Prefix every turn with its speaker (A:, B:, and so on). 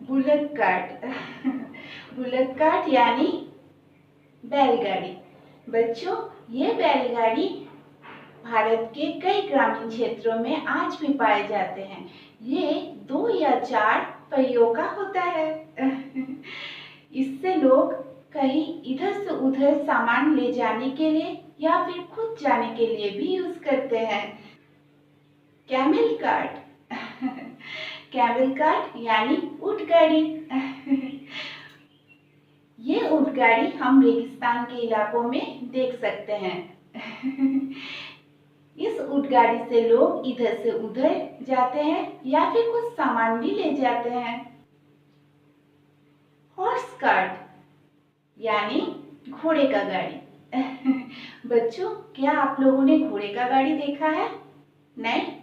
A: Bullet cart bullet cart यानी बैलगाड़ी। बच्चों, ये बैलगाड़ी भारत के कई ग्रामीण क्षेत्रों में आज भी पाए जाते हैं। ये 2 या 4 पहियों का होता है। इससे लोग कहीं इधर से उधर सामान ले जाने के लिए या फिर खुद जाने के लिए भी यूज करते हैं। कैमल कार्ट कैमल कार्ट यानी ऊंट गाड़ी। ये ऊंट गाड़ी हम रेगिस्तान के इलाकों में देख सकते हैं। इस ऊंट गाड़ी से लोग इधर से उधर जाते हैं या फिर कुछ सामान भी ले जाते हैं। हॉर्स कार्ट यानी घोड़े का गाड़ी। बच्चों, क्या आप लोगों ने घोड़े का गाड़ी देखा है? नहीं?